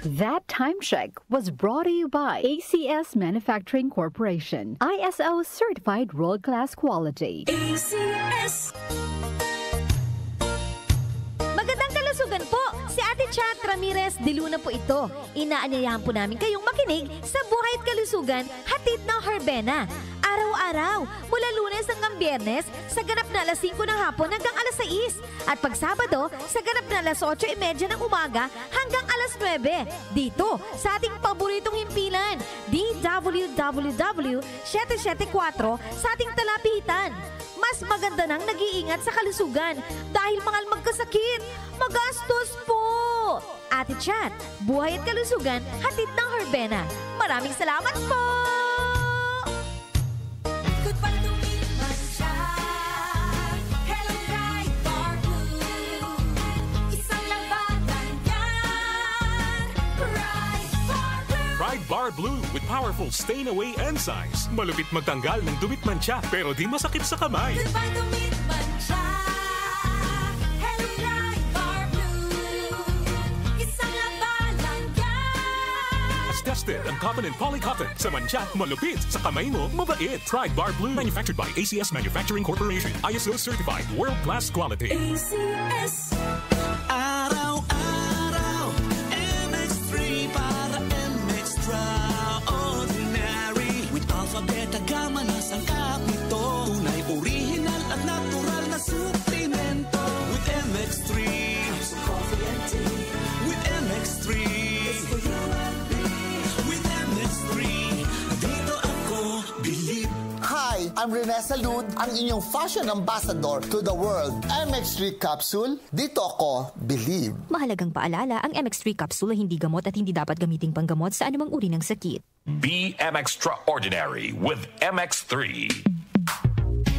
That time check was brought to you by ACS Manufacturing Corporation, ISO certified world-class quality. ACS. Magandang kalusugan po! Si Ate Chat Ramirez de Luna po ito. Inaanyayahan po namin kayong makinig sa Buhay at Kalusugan, hatid ng Herbena. Araw-araw, mula Lunes hanggang Biyernes, sa ganap na alas 5 ng hapon hanggang alas 6. At pag Sabado, sa ganap na alas 8:30 ng umaga hanggang alas 9. Dito, sa ating paboritong himpilan, DWWW 774 sa ating talapitan. Mas maganda nang nag-iingat sa kalusugan dahil mahal magkasakit. Magastos po! Ate Chat, Buhay at Kalusugan, hatid ng Herbena. Maraming salamat po! Bar Blue with powerful stain-away enzymes. Malupit magtanggal ng dumit mancha pero di masakit sa kamay. Goodbye dumit mancha. Hello Bright Bar Blue. Isang labanan yan. As tested ang cotton and polycotton. Sa mancha, malupit. Sa kamay mo, mabait. Pride Bar Blue. Manufactured by ACS Manufacturing Corporation. ISO certified. World-class quality. ACS. Gama na sangkap nito. Tunay, original at natural na suplemento. With MX3 Coffee and Tea. With MX3 it's for you and me. With MX3 dito ako believe. Hi, I'm Rene Salud, ang inyong fashion ambassador to the world. MX3 Capsule, dito ako believe. Mahalagang paalala, ang MX3 Capsule ay hindi gamot at hindi dapat gamiting panggamot sa anumang uri ng sakit. Be extraordinary with MX3.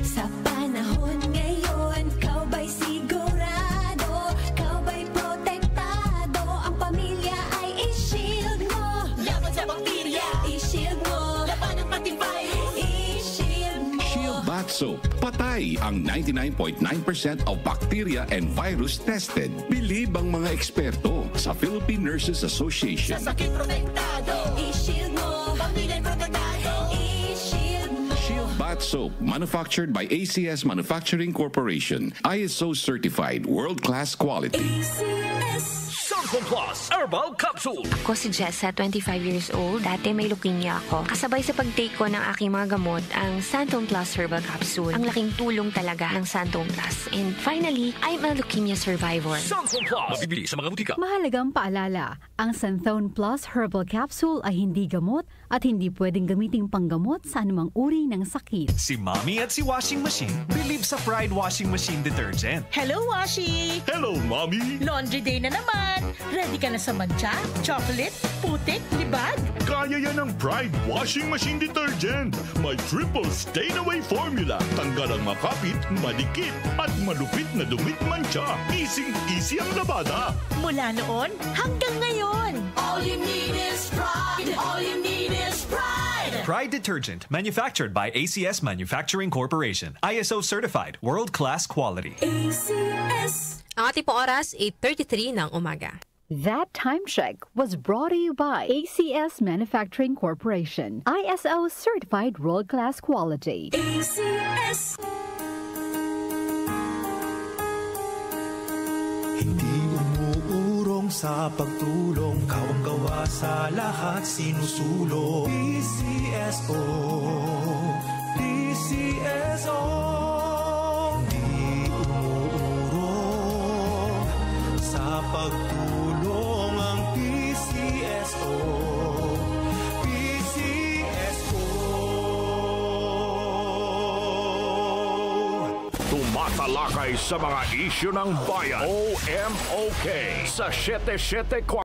Sa panahon ngayon, kau ba'y sigurado? Kau ba'y protektado? Ang pamilya ay i-shield mo. Laban sa bakterya, i-shield mo. Laban ng patibay, i-shield mo. Shield Bath Soap. Patay ang 99.9% of bacteria and virus tested. Believe ang mga eksperto sa Philippine Nurses Association. Sa sakit protektado, i-shield mo. Pamilya protektado, i-shield mo. Shield Bath Soap, manufactured by ACS Manufacturing Corporation. ISO certified, world-class quality. ACS. Santon Plus Herbal Capsule. Ako si Jessa, 25 years old. Dati may leukemia ako. Kasabay sa pag-take ko ng aking mga gamot, ang Santon Plus Herbal Capsule. Ang laking tulong talaga ng Santon Plus. And finally, I'm a leukemia survivor. Santon Plus. Mabibili sa mga butika. Mahalagang paalala, ang Santhone Plus Herbal Capsule ay hindi gamot at hindi pwedeng gamiting panggamot sa anumang uri ng sakit. Si Mommy at si Washing Machine believe sa Pride Washing Machine Detergent. Hello, Washi! Hello, Mommy! Laundry day na naman! Ready ka na sa mancha, chocolate, putik, libag? Kaya yan ang Pride Washing Machine Detergent. May triple stain-away formula. Tanggal ang makapit, madikit, at malupit na dumit mancha. Easy ang labada. Mula noon hanggang ngayon. All you need is pride. All you need is pride. Pride Detergent, manufactured by ACS Manufacturing Corporation. ISO certified, world-class quality. ACS. Ang ating pong oras, 8:33 ng umaga. That time check was brought to you by ACS Manufacturing Corporation, ISO certified world-class quality. ACS. Hindi umuurong sa pagtulong, kawang gawa sa lahat sinusulong. PCSO, PCSO. Hindi umuurong sa pagtulong ang PCSO. PCSO. Tumatalakay sa mga isyu ng bayan. OMOK sa 774